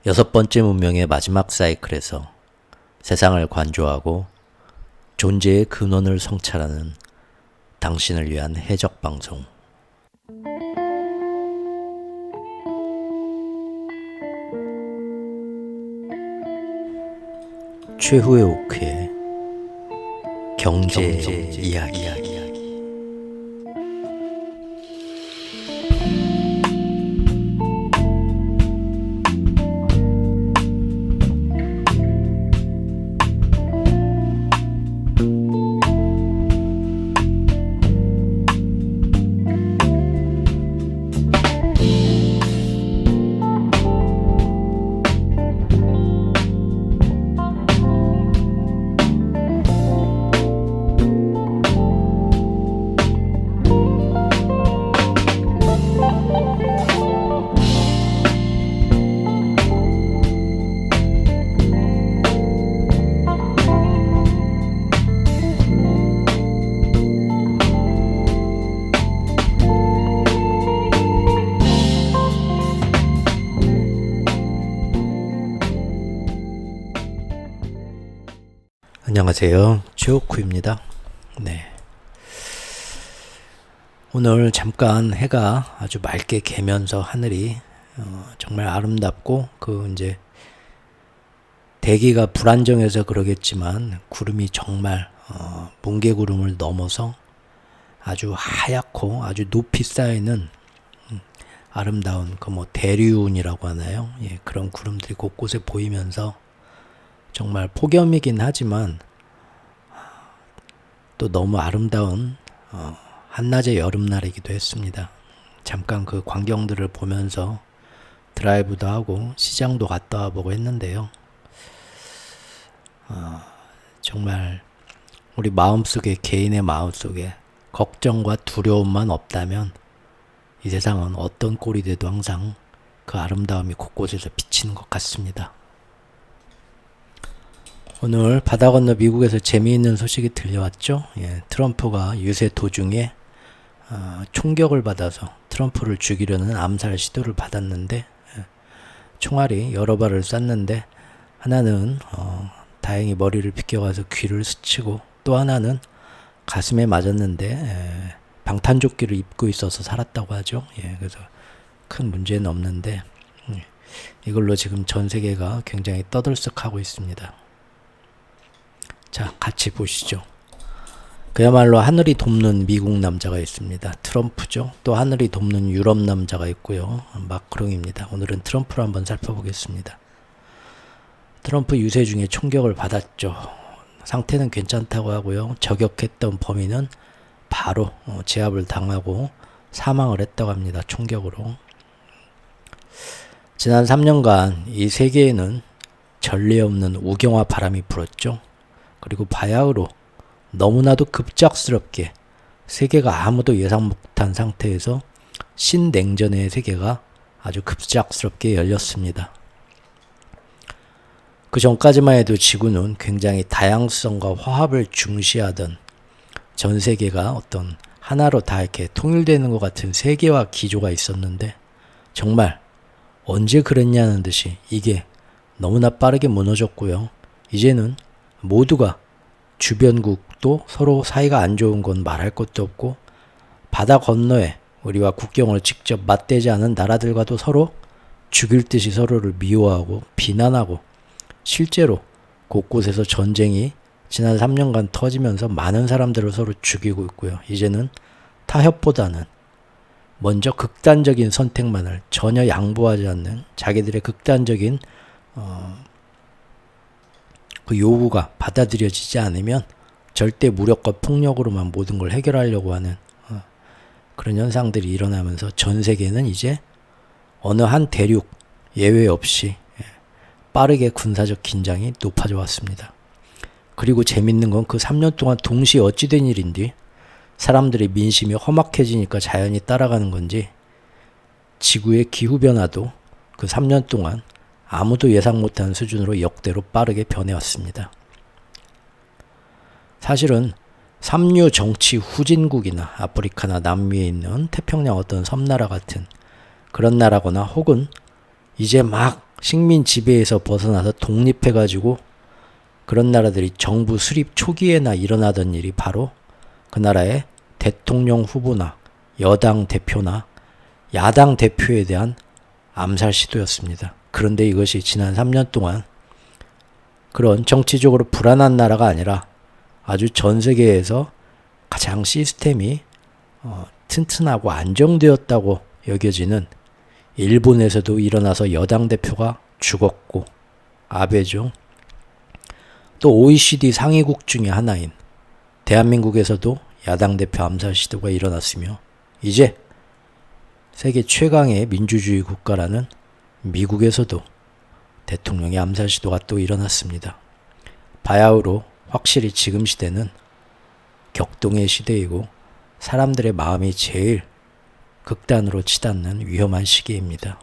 6번째 문명의 마지막 사이클에서 세상을 관조하고 존재의 근원을 성찰하는 당신을 위한 해적방송. 최후의 오크의 경제 이야기. 안녕하세요. 최오쿠입니다. 네. 오늘 잠깐 해가 아주 맑게 개면서 하늘이 정말 아름답고 이제 대기가 불안정해서 그러겠지만 구름이 정말 뭉게구름을 넘어서 아주 하얗고 아주 높이 쌓이는 아름다운 대류운이라고 하나요? 예, 그런 구름들이 곳곳에 보이면서 정말 폭염이긴 하지만 또 너무 아름다운 한낮의 여름날이기도 했습니다. 잠깐 그 광경들을 보면서 드라이브도 하고 시장도 갔다 와보고 했는데요. 정말 우리 마음속에, 개인의 마음속에 걱정과 두려움만 없다면 이 세상은 어떤 꼴이 돼도 항상 그 아름다움이 곳곳에서 비치는 것 같습니다. 오늘 바다 건너 미국에서 재미있는 소식이 들려왔죠. 예, 트럼프가 유세 도중에 총격을 받아서 트럼프를 죽이려는 암살 시도를 받았는데 총알이 여러 발을 쐈는데 하나는 다행히 머리를 비껴가서 귀를 스치고 또 하나는 가슴에 맞았는데 방탄조끼를 입고 있어서 살았다고 하죠. 예, 그래서 큰 문제는 없는데 이걸로 지금 전 세계가 굉장히 떠들썩하고 있습니다. 자, 같이 보시죠. 그야말로 하늘이 돕는 미국 남자가 있습니다. 트럼프죠. 또 하늘이 돕는 유럽 남자가 있고요. 마크롱입니다. 오늘은 트럼프를 한번 살펴보겠습니다. 트럼프 유세 중에 총격을 받았죠. 상태는 괜찮다고 하고요. 저격했던 범인은 바로 제압을 당하고 사망을 했다고 합니다. 총격으로. 지난 3년간 이 세계에는 전례 없는 우경화 바람이 불었죠. 그리고 바야흐로 너무나도 급작스럽게 세계가 아무도 예상 못한 상태에서 신냉전의 세계가 아주 급작스럽게 열렸습니다. 그 전까지만 해도 지구는 굉장히 다양성과 화합을 중시하던 전 세계가 어떤 하나로 다 이렇게 통일되는 것 같은 세계화 기조가 있었는데 정말 언제 그랬냐는 듯이 이게 너무나 빠르게 무너졌고요. 이제는 모두가 주변국도 서로 사이가 안 좋은 건 말할 것도 없고 바다 건너에 우리와 국경을 직접 맞대지 않은 나라들과도 서로 죽일 듯이 서로를 미워하고 비난하고 실제로 곳곳에서 전쟁이 지난 3년간 터지면서 많은 사람들을 서로 죽이고 있고요. 이제는 타협보다는 먼저 극단적인 선택만을 전혀 양보하지 않는 자기들의 극단적인 그 요구가 받아들여지지 않으면 절대 무력과 폭력으로만 모든 걸 해결하려고 하는 그런 현상들이 일어나면서 전 세계는 이제 어느 한 대륙 예외 없이 빠르게 군사적 긴장이 높아져 왔습니다. 그리고 재밌는 건 그 3년 동안 동시에 어찌 된 일인지 사람들의 민심이 험악해지니까 자연히 따라가는 건지 지구의 기후변화도 그 3년 동안 아무도 예상 못한 수준으로 역대로 빠르게 변해왔습니다. 사실은 삼류 정치 후진국이나 아프리카나 남미에 있는 태평양 어떤 섬나라 같은 그런 나라거나 혹은 이제 막 식민 지배에서 벗어나서 독립해가지고 그런 나라들이 정부 수립 초기에나 일어나던 일이 바로 그 나라의 대통령 후보나 여당 대표나 야당 대표에 대한 암살 시도였습니다. 그런데 이것이 지난 3년 동안 그런 정치적으로 불안한 나라가 아니라 아주 전 세계에서 가장 시스템이 튼튼하고 안정되었다고 여겨지는 일본에서도 일어나서 여당 대표가 죽었고, 아베죠. 또 OECD 상위국 중에 하나인 대한민국에서도 야당 대표 암살 시도가 일어났으며, 이제 세계 최강의 민주주의 국가라는 미국에서도 대통령의 암살 시도가 또 일어났습니다. 바야흐로 확실히 지금 시대는 격동의 시대이고 사람들의 마음이 제일 극단으로 치닫는 위험한 시기입니다.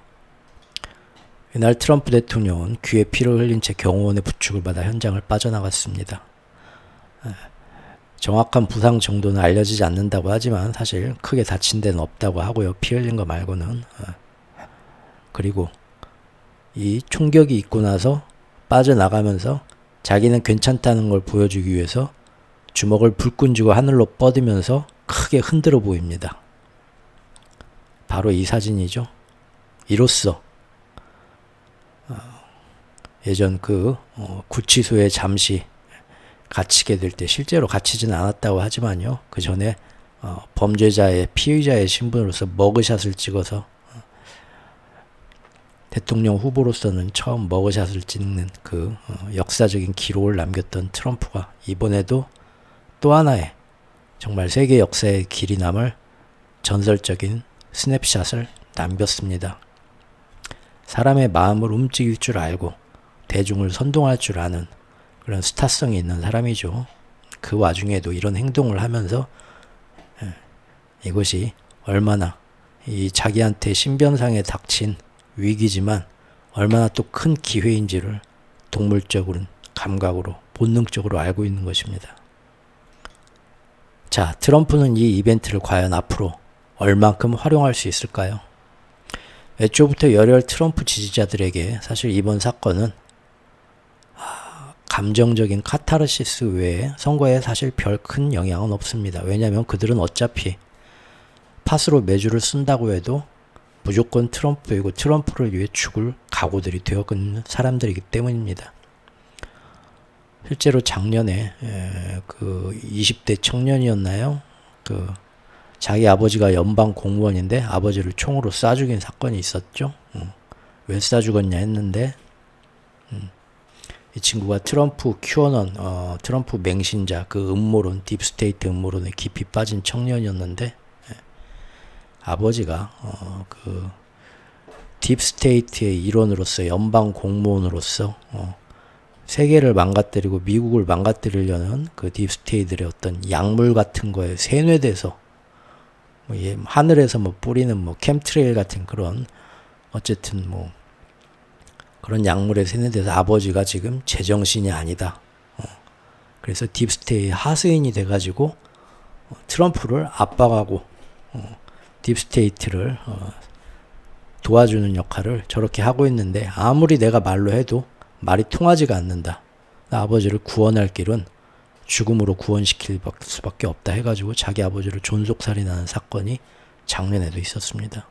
이날 트럼프 대통령은 귀에 피를 흘린 채 경호원의 부축을 받아 현장을 빠져나갔습니다. 정확한 부상 정도는 알려지지 않는다고 하지만 사실 크게 다친 데는 없다고 하고요. 피 흘린 거 말고는. 그리고 이 총격이 있고 나서 빠져나가면서 자기는 괜찮다는 걸 보여주기 위해서 주먹을 불끈 쥐고 하늘로 뻗으면서 크게 흔들어 보입니다. 바로 이 사진이죠. 이로써 예전 그 구치소에 잠시 갇히게 될 때, 실제로 갇히지는 않았다고 하지만요, 그 전에 범죄자의 피의자의 신분으로서 머그샷을 찍어서 대통령 후보로서는 처음 머그샷을 찍는 그 역사적인 기록을 남겼던 트럼프가 이번에도 또 하나의 정말 세계 역사의 길이 남을 전설적인 스냅샷을 남겼습니다. 사람의 마음을 움직일 줄 알고 대중을 선동할 줄 아는 그런 스타성이 있는 사람이죠. 그 와중에도 이런 행동을 하면서 이것이 얼마나 이 자기한테 신변상에 닥친 위기지만 얼마나 또 큰 기회인지를 동물적으로, 감각으로, 본능적으로 알고 있는 것입니다. 자, 트럼프는 이 이벤트를 과연 앞으로 얼만큼 활용할 수 있을까요? 애초부터 열혈 트럼프 지지자들에게 사실 이번 사건은 감정적인 카타르시스 외에 선거에 사실 별 큰 영향은 없습니다. 왜냐하면 그들은 어차피 팥으로 매주를 쓴다고 해도 무조건 트럼프이고 트럼프를 위해 죽을 각오들이 되어있는 사람들이기 때문입니다. 실제로 작년에 그 20대 청년이었나요? 그 자기 아버지가 연방 공무원인데 아버지를 총으로 쏴 죽인 사건이 있었죠. 왜 쏴 죽었냐 했는데 이 친구가 트럼프 큐어넌, 트럼프 맹신자, 그 음모론, 딥스테이트 음모론에 깊이 빠진 청년이었는데 아버지가 그 딥스테이트의 일원으로서, 연방 공무원으로서 세계를 망가뜨리고 미국을 망가뜨리려는 그 딥스테이트의 어떤 약물 같은 거에 세뇌돼서 하늘에서 뿌리는 캠트레일 같은 그런 어쨌든 그런 약물에 세뇌돼서 아버지가 지금 제정신이 아니다. 그래서 딥스테이트의 하수인이 돼가지고 트럼프를 압박하고 딥스테이트를 도와주는 역할을 저렇게 하고 있는데, 아무리 내가 말로 해도 말이 통하지가 않는다. 아버지를 구원할 길은 죽음으로 구원시킬 수밖에 없다 해가지고 자기 아버지를 존속살인하는 사건이 작년에도 있었습니다.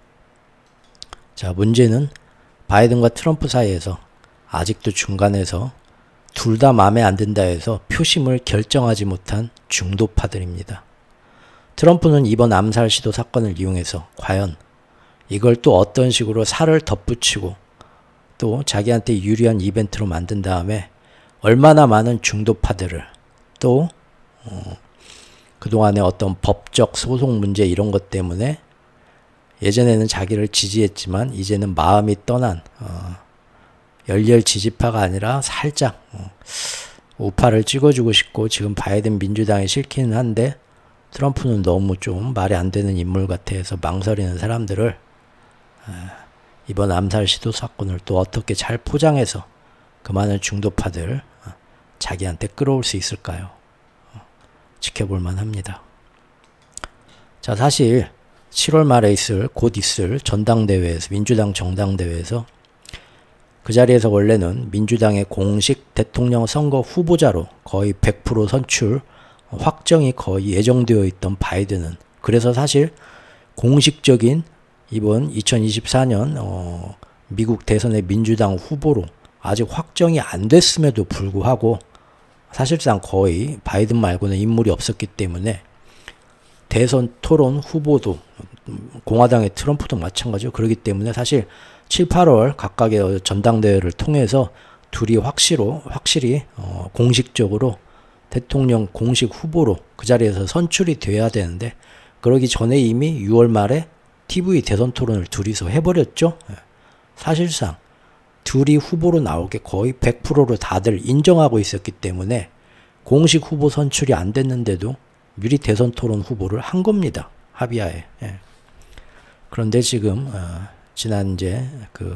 자, 문제는 바이든과 트럼프 사이에서 아직도 중간에서 둘 다 마음에 안 든다 해서 표심을 결정하지 못한 중도파들입니다. 트럼프는 이번 암살 시도 사건을 이용해서 과연 이걸 또 어떤 식으로 살을 덧붙이고 또 자기한테 유리한 이벤트로 만든 다음에 얼마나 많은 중도파들을 또 그동안의 어떤 법적 소송 문제 이런 것 때문에 예전에는 자기를 지지했지만 이제는 마음이 떠난 열렬 지지파가 아니라 살짝 우파를 찍어주고 싶고, 지금 바이든 민주당이 싫기는 한데 트럼프는 너무 좀 말이 안 되는 인물 같아 해서 망설이는 사람들을 이번 암살 시도 사건을 또 어떻게 잘 포장해서 그 많은 중도파들 자기한테 끌어올 수 있을까요? 지켜볼 만합니다. 자, 사실 7월 말에 곧 있을 전당대회에서, 민주당 정당대회에서 그 자리에서 원래는 민주당의 공식 대통령 선거 후보자로 거의 100% 선출 확정이 거의 예정되어 있던 바이든은, 그래서 사실 공식적인 이번 2024년 미국 대선의 민주당 후보로 아직 확정이 안 됐음에도 불구하고 사실상 거의 바이든 말고는 인물이 없었기 때문에 대선 토론 후보도 공화당의 트럼프도 마찬가지고, 그렇기 때문에 사실 7, 8월 각각의 전당대회를 통해서 둘이 확실히 공식적으로 대통령 공식 후보로 그 자리에서 선출이 돼야 되는데, 그러기 전에 이미 6월 말에 TV 대선 토론을 둘이서 해버렸죠. 사실상 둘이 후보로 나올 게 거의 100%로 다들 인정하고 있었기 때문에 공식 후보 선출이 안 됐는데도 미리 대선 토론 후보를 한 겁니다. 합의하에. 그런데 지금 지난 이제 그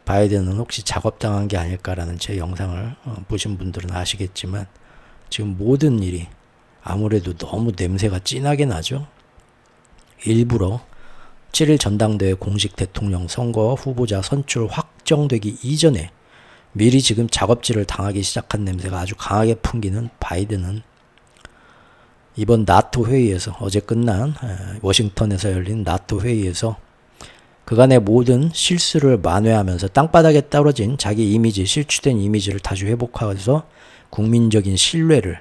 바이든은 혹시 작업당한 게 아닐까라는 제 영상을 보신 분들은 아시겠지만, 지금 모든 일이 아무래도 너무 냄새가 진하게 나죠. 일부러 7일 전당대회 공식 대통령 선거 후보자 선출 확정되기 이전에 미리 지금 작업질을 당하기 시작한 냄새가 아주 강하게 풍기는 바이든은 이번 나토 회의에서, 어제 끝난 워싱턴에서 열린 나토 회의에서 그간의 모든 실수를 만회하면서 땅바닥에 떨어진 자기 이미지, 실추된 이미지를 다시 회복하면서 국민적인 신뢰를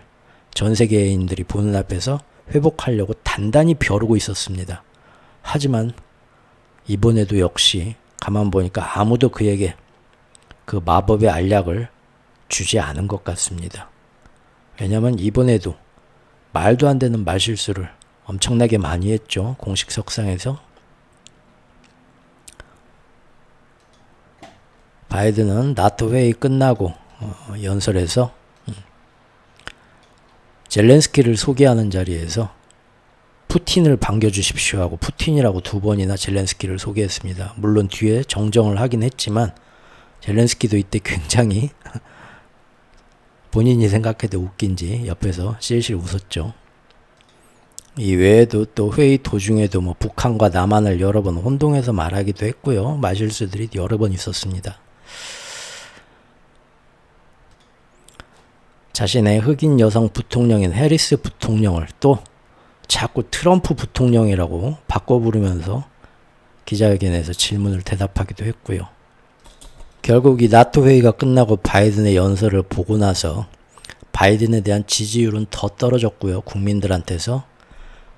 전 세계인들이 보는 앞에서 회복하려고 단단히 벼르고 있었습니다. 하지만 이번에도 역시 가만 보니까 아무도 그에게 그 마법의 알약을 주지 않은 것 같습니다. 왜냐하면 이번에도 말도 안 되는 말실수를 엄청나게 많이 했죠. 공식 석상에서. 바이든은 나토 회의 끝나고 연설에서 젤렌스키를 소개하는 자리에서 푸틴을 반겨주십시오 하고 푸틴이라고 2번이나 젤렌스키를 소개했습니다. 물론 뒤에 정정을 하긴 했지만 젤렌스키도 이때 굉장히 본인이 생각해도 웃긴지 옆에서 실실 웃었죠. 이 외에도 또 회의 도중에도 뭐 북한과 남한을 여러 번 혼동해서 말하기도 했고요. 말실수들이 여러 번 있었습니다. 자신의 흑인 여성 부통령인 해리스 부통령을 또 자꾸 트럼프 부통령이라고 바꿔 부르면서 기자회견에서 질문을 대답하기도 했고요. 결국 이 나토 회의가 끝나고 바이든의 연설을 보고 나서 바이든에 대한 지지율은 더 떨어졌고요. 국민들한테서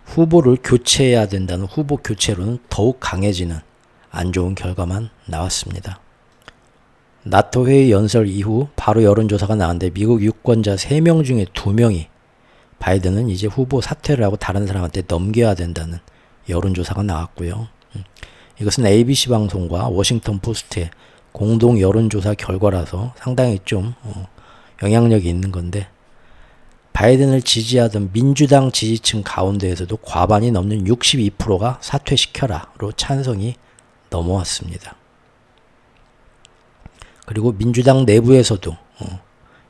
후보를 교체해야 된다는 후보 교체로는 더욱 강해지는 안 좋은 결과만 나왔습니다. 나토 회의 연설 이후 바로 여론조사가 나왔는데 미국 유권자 3명 중에 2명이 바이든은 이제 후보 사퇴를 하고 다른 사람한테 넘겨야 된다는 여론조사가 나왔고요. 이것은 ABC 방송과 워싱턴 포스트의 공동 여론조사 결과라서 상당히 좀 영향력이 있는 건데, 바이든을 지지하던 민주당 지지층 가운데에서도 과반이 넘는 62%가 사퇴시켜라로 찬성이 넘어왔습니다. 그리고 민주당 내부에서도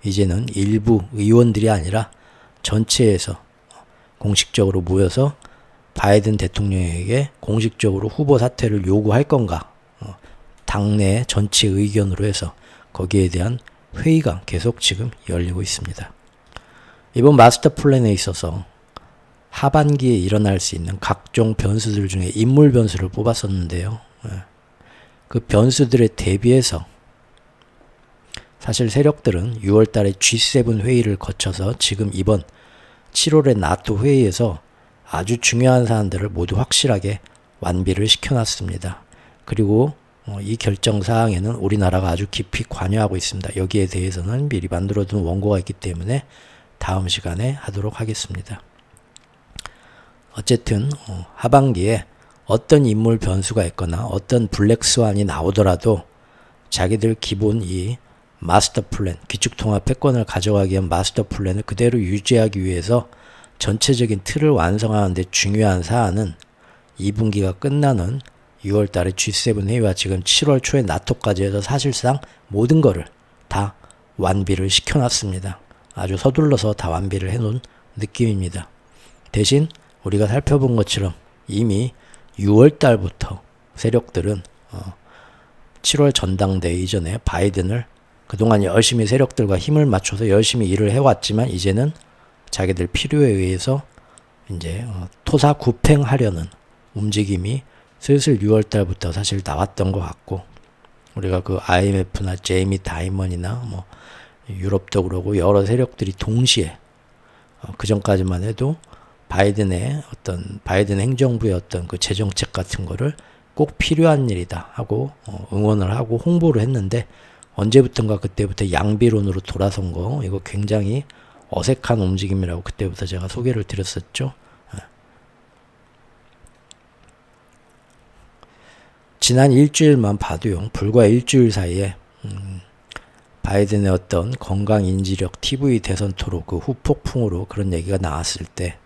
이제는 일부 의원들이 아니라 전체에서 공식적으로 모여서 바이든 대통령에게 공식적으로 후보 사퇴를 요구할 건가, 당내 전체 의견으로 해서 거기에 대한 회의가 계속 지금 열리고 있습니다. 이번 마스터 플랜에 있어서 하반기에 일어날 수 있는 각종 변수들 중에 인물 변수를 뽑았었는데요. 그 변수들에 대비해서 사실 세력들은 6월 달에 G7 회의를 거쳐서 지금 이번 7월의 나토 회의에서 아주 중요한 사안들을 모두 확실하게 완비를 시켜놨습니다. 그리고 이 결정사항에는 우리나라가 아주 깊이 관여하고 있습니다. 여기에 대해서는 미리 만들어둔 원고가 있기 때문에 다음 시간에 하도록 하겠습니다. 어쨌든 하반기에 어떤 인물 변수가 있거나 어떤 블랙스완이 나오더라도 자기들 기본 이 마스터 플랜, 기축통합 패권을 가져가기 위한 마스터 플랜을 그대로 유지하기 위해서 전체적인 틀을 완성하는 데 중요한 사안은 2분기가 끝나는 6월 달에 G7 회의와 지금 7월 초에 나토까지 해서 사실상 모든 거를 다 완비를 시켜놨습니다. 아주 서둘러서 다 완비를 해놓은 느낌입니다. 대신 우리가 살펴본 것처럼 이미 6월 달부터 세력들은 7월 전당대회 이전에 바이든을 그동안 열심히 세력들과 힘을 맞춰서 열심히 일을 해왔지만 이제는 자기들 필요에 의해서 이제 토사구팽하려는 움직임이 슬슬 6월 달부터 사실 나왔던 것 같고, 우리가 그 IMF나 제이미 다이먼이나 뭐 유럽도 그러고 여러 세력들이 동시에 그 전까지만 해도 바이든 행정부의 어떤 그 재정책 같은 거를 꼭 필요한 일이다 하고 응원을 하고 홍보를 했는데, 언제부턴가 그때부터 양비론으로 돌아선 거, 이거 굉장히 어색한 움직임이라고 그때부터 제가 소개를 드렸었죠. 지난 일주일만 봐도요, 불과 일주일 사이에 바이든의 어떤 건강 인지력 TV 대선 토론 그 후폭풍으로 그런 얘기가 나왔을 때,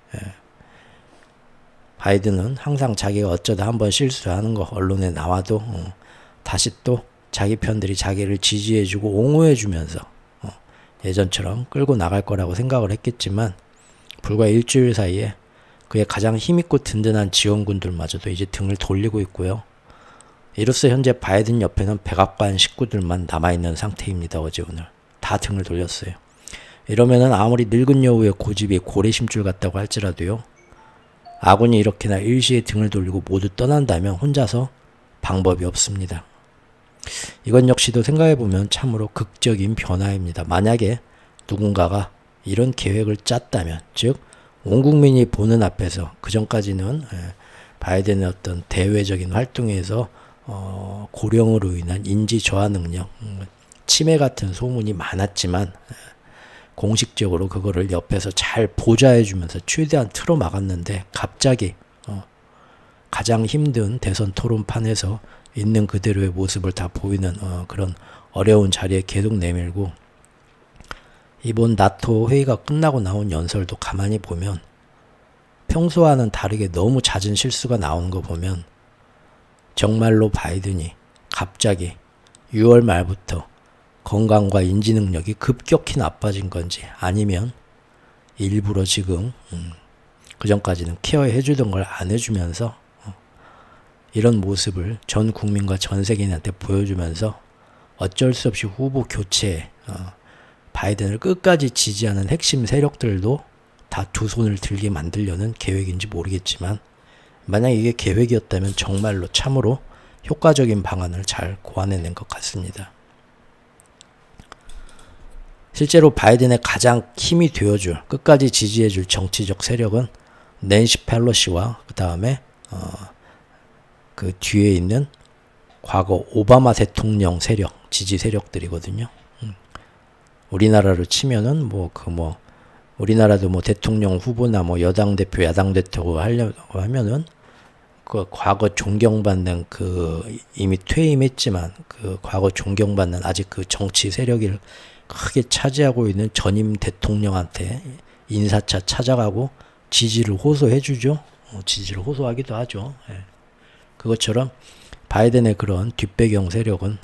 바이든은 항상 자기가 어쩌다 한번 실수하는 거 언론에 나와도 다시 또 자기 편들이 자기를 지지해주고 옹호해주면서 예전처럼 끌고 나갈 거라고 생각을 했겠지만, 불과 일주일 사이에 그의 가장 힘있고 든든한 지원군들마저도 이제 등을 돌리고 있고요. 이로써 현재 바이든 옆에는 백악관 식구들만 남아있는 상태입니다. 어제 오늘 다 등을 돌렸어요. 이러면은 아무리 늙은 여우의 고집이 고래심줄 같다고 할지라도요, 아군이 이렇게나 일시에 등을 돌리고 모두 떠난다면 혼자서 방법이 없습니다. 이건 역시도 생각해보면 참으로 극적인 변화입니다. 만약에 누군가가 이런 계획을 짰다면, 즉 온 국민이 보는 앞에서, 그전까지는 바이든의 어떤 대외적인 활동에서 고령으로 인한 인지 저하 능력, 치매 같은 소문이 많았지만 공식적으로 그거를 옆에서 잘 보좌해주면서 최대한 틀어막았는데, 갑자기 가장 힘든 대선 토론판에서 있는 그대로의 모습을 다 보이는 그런 어려운 자리에 계속 내밀고, 이번 나토 회의가 끝나고 나온 연설도 가만히 보면 평소와는 다르게 너무 잦은 실수가 나오는 거 보면 정말로 바이든이 갑자기 6월 말부터 건강과 인지 능력이 급격히 나빠진 건지, 아니면 일부러 지금 그전까지는 케어해 주던 걸 안 해주면서 이런 모습을 전 국민과 전 세계인한테 보여주면서 어쩔 수 없이 후보 교체에 바이든을 끝까지 지지하는 핵심 세력들도 다 두 손을 들게 만들려는 계획인지 모르겠지만, 만약 이게 계획이었다면 정말로 참으로 효과적인 방안을 잘 고안해낸 것 같습니다. 실제로 바이든의 가장 힘이 되어줄, 끝까지 지지해줄 정치적 세력은 낸시 펠로시와 그 다음에 그 뒤에 있는 과거 오바마 대통령 세력, 지지 세력들이거든요. 우리나라로 치면은 우리나라도 대통령 후보나 여당 대표, 야당 대표 하려고 하면은 그 과거 존경받는 이미 퇴임했지만 그 과거 존경받는 아직 그 정치 세력을 크게 차지하고 있는 전임 대통령한테 인사차 찾아가고 지지를 호소해주죠. 지지를 호소하기도 하죠. 예. 그것처럼 바이든의 그런 뒷배경 세력은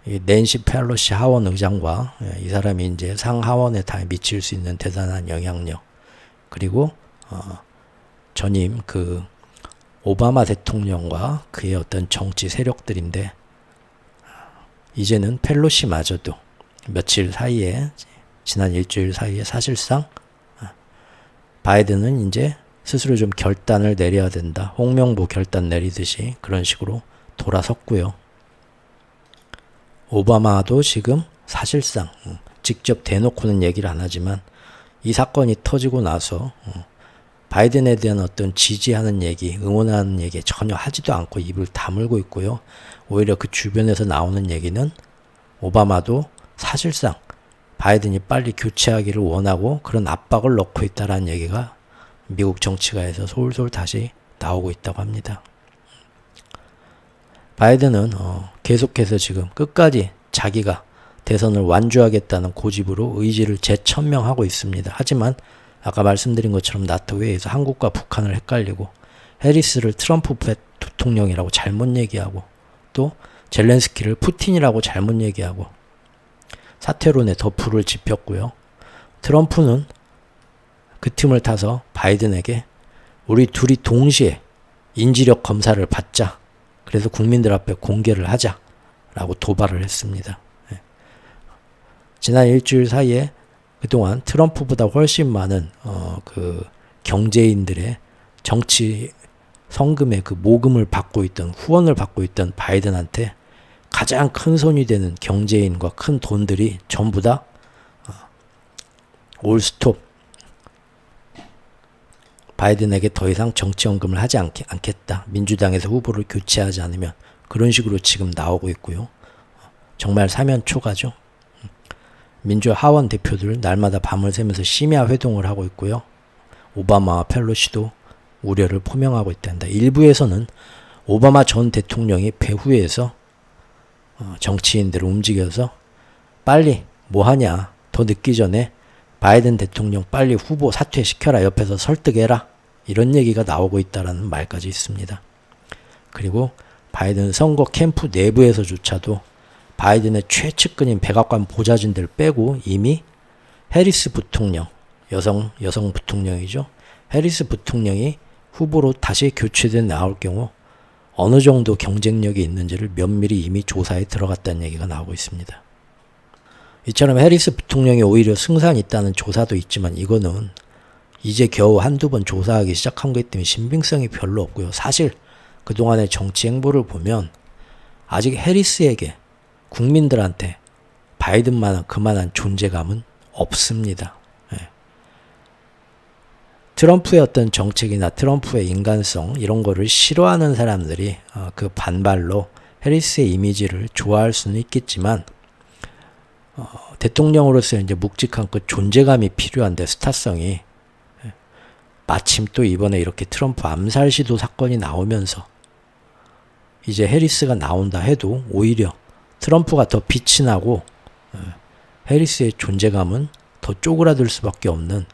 이 낸시 펠로시 하원 의장과 이 사람이 이제 상하원에 다 미칠 수 있는 대단한 영향력, 그리고 전임 그 오바마 대통령과 그의 어떤 정치 세력들인데, 이제는 펠로시마저도 며칠 사이에, 지난 일주일 사이에 사실상 바이든은 이제 스스로 좀 결단을 내려야 된다, 홍명보 결단 내리듯이 그런 식으로 돌아섰고요. 오바마도 지금 사실상 직접 대놓고는 얘기를 안 하지만 이 사건이 터지고 나서 바이든에 대한 어떤 지지하는 얘기, 응원하는 얘기 전혀 하지도 않고 입을 다물고 있고요. 오히려 그 주변에서 나오는 얘기는 오바마도 사실상 바이든이 빨리 교체하기를 원하고 그런 압박을 넣고 있다라는 얘기가 미국 정치가에서 솔솔 다시 나오고 있다고 합니다. 바이든은 계속해서 지금 끝까지 자기가 대선을 완주하겠다는 고집으로 의지를 재천명하고 있습니다. 하지만 아까 말씀드린 것처럼 나토 회의에서 한국과 북한을 헷갈리고 해리스를 트럼프 대통령이라고 잘못 얘기하고 또 젤렌스키를 푸틴이라고 잘못 얘기하고 사퇴론에 더 불을 지폈고요. 트럼프는 그 틈을 타서 바이든에게 우리 둘이 동시에 인지력 검사를 받자, 그래서 국민들 앞에 공개를 하자, 라고 도발을 했습니다. 지난 일주일 사이에 그동안 트럼프보다 훨씬 많은 그 경제인들의 정치 성금의 그 모금을 받고 있던, 후원을 받고 있던 바이든한테 가장 큰 손이 되는 경제인과 큰 돈들이 전부 다 올스톱, 바이든에게 더 이상 정치연금을 하지 않겠다. 민주당에서 후보를 교체하지 않으면, 그런 식으로 지금 나오고 있고요. 정말 사면초가죠. 민주 하원 대표들 날마다 밤을 새면서 심야 회동을 하고 있고요. 오바마와 펠로시도 우려를 표명하고 있단다. 일부에서는 오바마 전 대통령이 배후에서 정치인들을 움직여서 빨리 뭐하냐, 더 늦기 전에 바이든 대통령 빨리 후보 사퇴시켜라, 옆에서 설득해라, 이런 얘기가 나오고 있다라는 말까지 있습니다. 그리고 바이든 선거 캠프 내부에서조차도 바이든의 최측근인 백악관 보좌진들 빼고 이미 해리스 부통령, 여성 부통령이죠. 해리스 부통령이 후보로 다시 교체돼 나올 경우 어느 정도 경쟁력이 있는지를 면밀히 이미 조사에 들어갔다는 얘기가 나오고 있습니다. 이처럼 해리스 부통령이 오히려 승산이 있다는 조사도 있지만, 이거는 이제 겨우 한두 번 조사하기 시작한 거기 때문에 신빙성이 별로 없고요. 사실 그동안의 정치 행보를 보면 아직 해리스에게, 국민들한테 바이든만한 그만한 존재감은 없습니다. 트럼프의 어떤 정책이나 트럼프의 인간성, 이런 거를 싫어하는 사람들이 그 반발로 해리스의 이미지를 좋아할 수는 있겠지만, 대통령으로서 이제 묵직한 그 존재감이 필요한데, 스타성이, 마침 또 이번에 이렇게 트럼프 암살 시도 사건이 나오면서 이제 해리스가 나온다 해도 오히려 트럼프가 더 빛이 나고 해리스의 존재감은 더 쪼그라들 수밖에 없는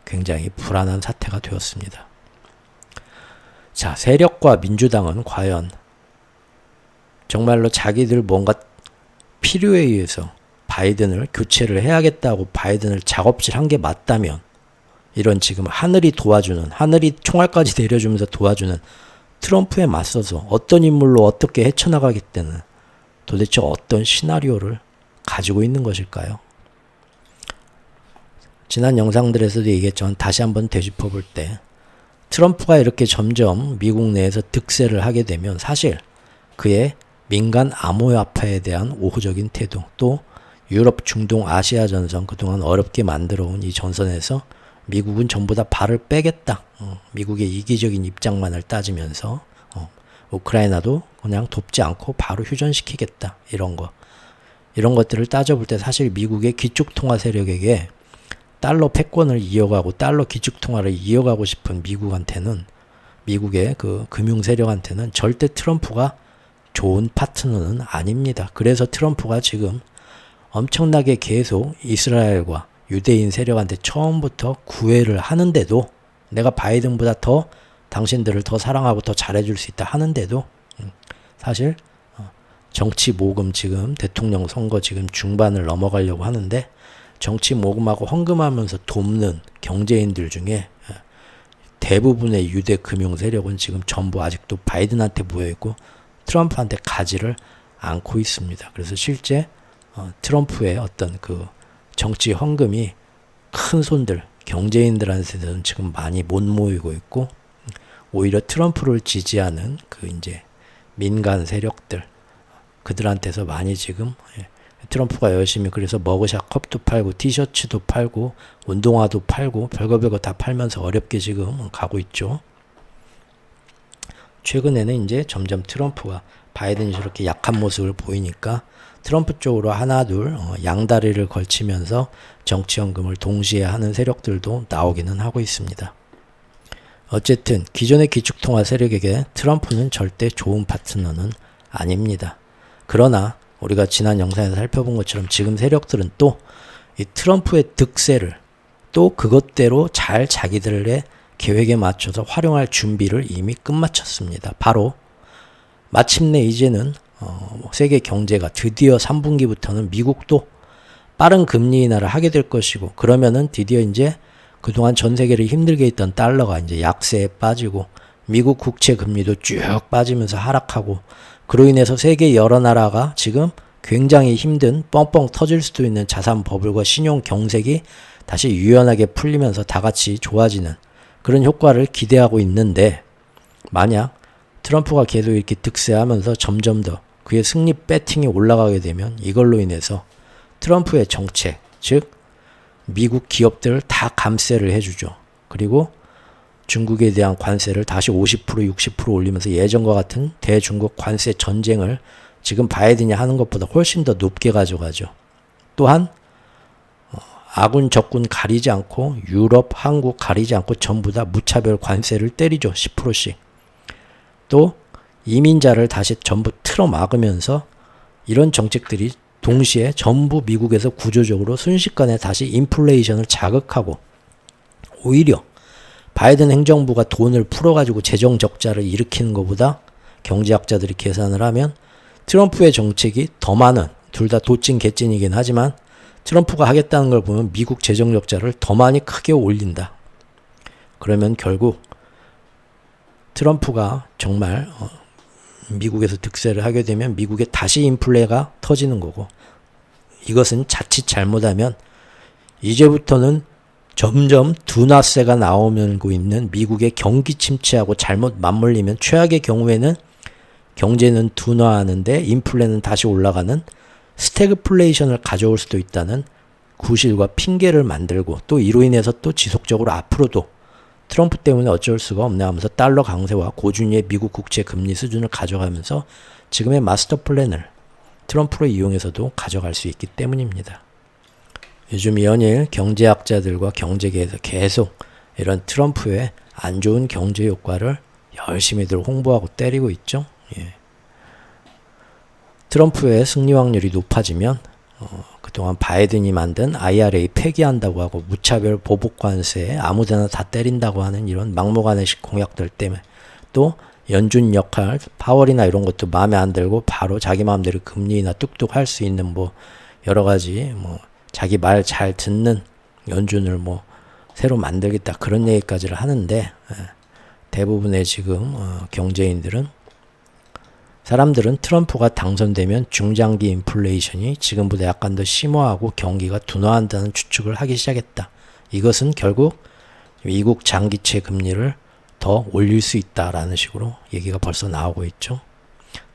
굉장히 불안한 사태가 되었습니다. 자, 세력과 민주당은 과연 정말로 자기들 뭔가 필요에 의해서 바이든을 교체를 해야겠다고 바이든을 작업질한 게 맞다면, 이런 지금 하늘이 도와주는, 하늘이 총알까지 내려주면서 도와주는 트럼프에 맞서서 어떤 인물로 어떻게 헤쳐나가겠다는 도대체 어떤 시나리오를 가지고 있는 것일까요? 지난 영상들에서도 얘기했지만 다시 한번 되짚어 볼 때, 트럼프가 이렇게 점점 미국 내에서 득세를 하게 되면 사실 그의 민간 암호화폐에 대한 우호적인 태도, 또 유럽, 중동, 아시아 전선, 그동안 어렵게 만들어온 이 전선에서 미국은 전부 다 발을 빼겠다. 미국의 이기적인 입장만을 따지면서 우크라이나도 그냥 돕지 않고 바로 휴전시키겠다. 이런 것들을 따져볼 때 사실 미국의 기축통화 세력에게 달러 패권을 이어가고 달러 기축통화를 이어가고 싶은 미국한테는, 미국의 그 금융 세력한테는 절대 트럼프가 좋은 파트너는 아닙니다. 그래서 트럼프가 지금 엄청나게 계속 이스라엘과 유대인 세력한테 처음부터 구애를 하는데도, 내가 바이든보다 더 당신들을 더 사랑하고 더 잘해줄 수 있다 하는데도 사실 정치 모금, 지금 대통령 선거 지금 중반을 넘어가려고 하는데 정치 모금하고 헌금하면서 돕는 경제인들 중에 대부분의 유대 금융 세력은 지금 전부 아직도 바이든한테 모여있고 트럼프한테 가지를 않고 있습니다. 그래서 실제 트럼프의 어떤 그 정치 헌금이 큰 손들, 경제인들한테는 지금 많이 못 모이고 있고, 오히려 트럼프를 지지하는 그 이제 민간 세력들, 그들한테서 많이 지금 트럼프가 열심히 그래서 머그샷 컵도 팔고 티셔츠도 팔고 운동화도 팔고 별거 다 팔면서 어렵게 지금 가고 있죠. 최근에는 이제 점점 트럼프가, 바이든이 저렇게 약한 모습을 보이니까 트럼프 쪽으로 하나 둘 양다리를 걸치면서 정치연금을 동시에 하는 세력들도 나오기는 하고 있습니다. 어쨌든 기존의 기축통화 세력에게 트럼프는 절대 좋은 파트너는 아닙니다. 그러나 우리가 지난 영상에서 살펴본 것처럼 지금 세력들은 또 이 트럼프의 득세를 또 그것대로 잘 자기들의 계획에 맞춰서 활용할 준비를 이미 끝마쳤습니다. 바로 마침내 이제는 세계 경제가 드디어 3분기부터는 미국도 빠른 금리 인하를 하게 될 것이고, 그러면은 드디어 이제 그동안 전 세계를 힘들게 했던 달러가 이제 약세에 빠지고 미국 국채 금리도 쭉 빠지면서 하락하고, 그로 인해서 세계 여러 나라가 지금 굉장히 힘든 뻥뻥 터질 수도 있는 자산 버블과 신용 경색이 다시 유연하게 풀리면서 다 같이 좋아지는 그런 효과를 기대하고 있는데, 만약 트럼프가 계속 이렇게 득세하면서 점점 더 그의 승리 배팅이 올라가게 되면 이걸로 인해서 트럼프의 정책, 즉 미국 기업들을 다 감세를 해주죠. 그리고 중국에 대한 관세를 다시 50%, 60% 올리면서 예전과 같은 대중국 관세 전쟁을 지금 바이든이 하는 것보다 훨씬 더 높게 가져가죠. 또한 아군 적군 가리지 않고 유럽, 한국 가리지 않고 전부 다 무차별 관세를 때리죠. 10%씩. 또 이민자를 다시 전부 틀어막으면서 이런 정책들이 동시에 전부 미국에서 구조적으로 순식간에 다시 인플레이션을 자극하고, 오히려 바이든 행정부가 돈을 풀어가지고 재정 적자를 일으키는 것보다 경제학자들이 계산을 하면 트럼프의 정책이 더 많은, 둘 다 도찐 개찐이긴 하지만 트럼프가 하겠다는 걸 보면 미국 재정 적자를 더 많이 크게 올린다. 그러면 결국 트럼프가 정말 미국에서 득세를 하게 되면 미국에 다시 인플레가 터지는 거고, 이것은 자칫 잘못하면 이제부터는 점점 둔화세가 나오고 있는 미국의 경기 침체하고 잘못 맞물리면 최악의 경우에는 경제는 둔화하는데 인플레는 다시 올라가는 스태그플레이션을 가져올 수도 있다는 구실과 핑계를 만들고, 또 이로 인해서 또 지속적으로 앞으로도 트럼프 때문에 어쩔 수가 없네 하면서 달러 강세와 고준위의 미국 국채 금리 수준을 가져가면서 지금의 마스터 플랜을 트럼프로 이용해서도 가져갈 수 있기 때문입니다. 요즘 연일 경제학자들과 경제계에서 계속 이런 트럼프의 안 좋은 경제 효과를 열심히들 홍보하고 때리고 있죠. 예. 트럼프의 승리 확률이 높아지면 그동안 바이든이 만든 IRA 폐기한다고 하고 무차별 보복 관세에 아무데나 다 때린다고 하는 이런 막무가내식 공약들 때문에, 또 연준 역할, 파월이나 이런 것도 마음에 안 들고 바로 자기 마음대로 금리나 뚝뚝 할 수 있는 여러 가지 자기 말 잘 듣는 연준을 새로 만들겠다 그런 얘기까지를 하는데, 대부분의 지금 경제인들은, 사람들은 트럼프가 당선되면 중장기 인플레이션이 지금보다 약간 더 심화하고 경기가 둔화한다는 추측을 하기 시작했다. 이것은 결국 미국 장기채 금리를 더 올릴 수 있다라는 식으로 얘기가 벌써 나오고 있죠.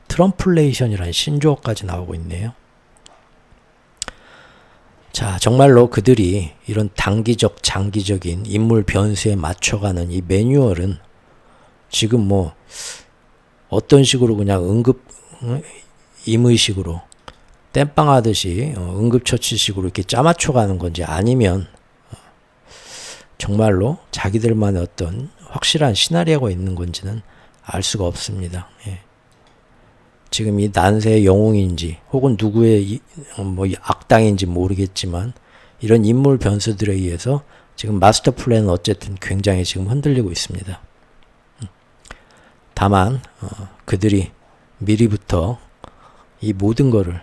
트럼플레이션이라는 신조어까지 나오고 있네요. 자, 정말로 그들이 이런 단기적, 장기적인 인물 변수에 맞춰가는 이 매뉴얼은 지금 어떤 식으로 그냥 임의식으로 땜빵하듯이 응급처치식으로 이렇게 짜맞춰가는 건지, 아니면 정말로 자기들만의 어떤 확실한 시나리오가 있는 건지는 알 수가 없습니다. 예. 지금 이 난세의 영웅인지 혹은 누구의 악당인지 모르겠지만 이런 인물 변수들에 의해서 지금 마스터 플랜은 어쨌든 굉장히 지금 흔들리고 있습니다. 다만 그들이 미리부터 이 모든 거를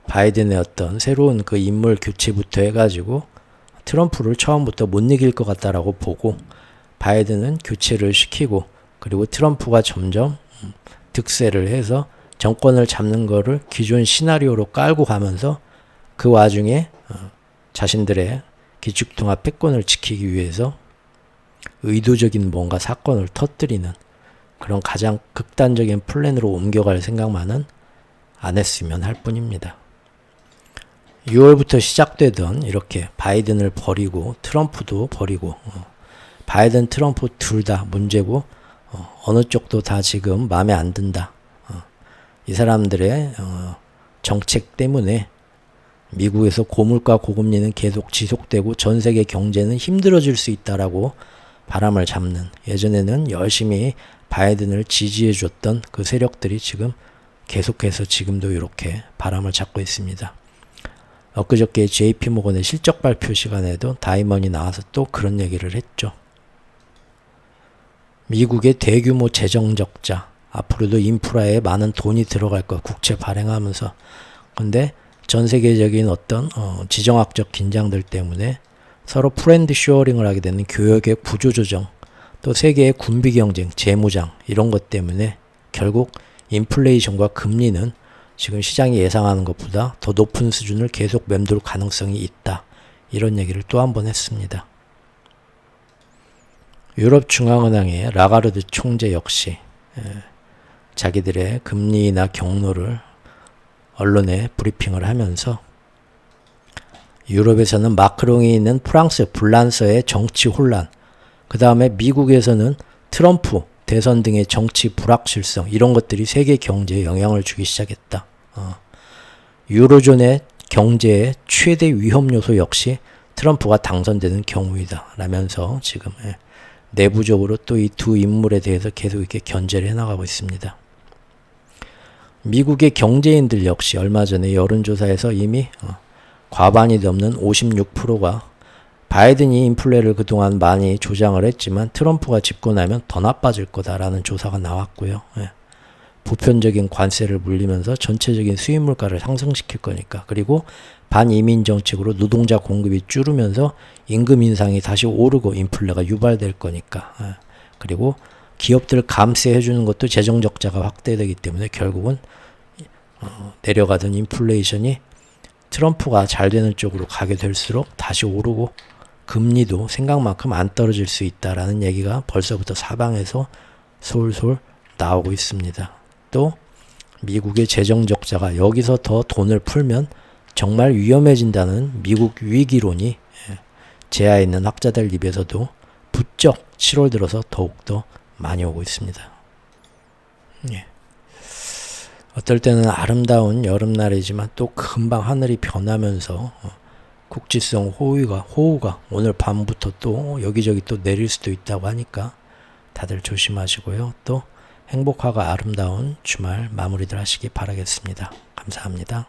바이든의 어떤 새로운 그 인물 교체부터 해가지고 트럼프를 처음부터 못 이길 것 같다라고 보고 바이든은 교체를 시키고, 그리고 트럼프가 점점 득세를 해서 정권을 잡는 거를 기존 시나리오로 깔고 가면서 그 와중에 자신들의 기축통합 패권을 지키기 위해서 의도적인 뭔가 사건을 터뜨리는 그런 가장 극단적인 플랜으로 옮겨갈 생각만은 안 했으면 할 뿐입니다. 6월부터 시작되던 이렇게 바이든을 버리고 트럼프도 버리고, 바이든 트럼프 둘 다 문제고 어느 쪽도 다 지금 마음에 안 든다. 이 사람들의 정책 때문에 미국에서 고물가 고금리는 계속 지속되고 전 세계 경제는 힘들어질 수 있다라고 바람을 잡는, 예전에는 열심히 바이든을 지지해 줬던 그 세력들이 지금 계속해서 지금도 이렇게 바람을 잡고 있습니다. 엊그저께 JP모건의 실적 발표 시간에도 다이먼이 나와서 또 그런 얘기를 했죠. 미국의 대규모 재정 적자, 앞으로도 인프라에 많은 돈이 들어갈 것, 국채 발행하면서. 근데 전 세계적인 어떤 지정학적 긴장들 때문에 서로 프렌드 쇼어링을 하게 되는 교역의 구조조정, 또 세계의 군비 경쟁, 재무장 이런 것 때문에 결국 인플레이션과 금리는 지금 시장이 예상하는 것보다 더 높은 수준을 계속 맴돌 가능성이 있다. 이런 얘기를 또 한 번 했습니다. 유럽중앙은행의 라가르드 총재 역시 자기들의 금리 인하 경로를 언론에 브리핑을 하면서 유럽에서는 마크롱이 있는 프랑스, 불란서의 정치 혼란, 그 다음에 미국에서는 트럼프 대선 등의 정치 불확실성 이런 것들이 세계 경제에 영향을 주기 시작했다. 유로존의 경제의 최대 위험 요소 역시 트럼프가 당선되는 경우이다 라면서 지금 내부적으로 또 이 두 인물에 대해서 계속 이렇게 견제를 해나가고 있습니다. 미국의 경제인들 역시 얼마 전에 여론조사에서 이미 과반이 넘는 56%가 바이든이 인플레를 그동안 많이 조장을 했지만 트럼프가 집권하면 더 나빠질 거다라는 조사가 나왔고요. 보편적인 관세를 물리면서 전체적인 수입 물가를 상승시킬 거니까. 그리고 반이민 정책으로 노동자 공급이 줄으면서 임금 인상이 다시 오르고 인플레가 유발될 거니까. 그리고 기업들 감세해 주는 것도 재정 적자가 확대되기 때문에 결국은 내려가던 인플레이션이 트럼프가 잘 되는 쪽으로 가게 될수록 다시 오르고 금리도 생각만큼 안 떨어질 수 있다라는 얘기가 벌써부터 사방에서 솔솔 나오고 있습니다. 또 미국의 재정 적자가 여기서 더 돈을 풀면 정말 위험해진다는 미국 위기론이 제야에 있는 학자들 입에서도 부쩍 7월 들어서 더욱더 많이 오고 있습니다. 어떨 때는 아름다운 여름날이지만 또 금방 하늘이 변하면서 국지성 호우가 오늘 밤부터 또 여기저기 또 내릴 수도 있다고 하니까 다들 조심하시고요. 또 행복하고 아름다운 주말 마무리들 하시기 바라겠습니다. 감사합니다.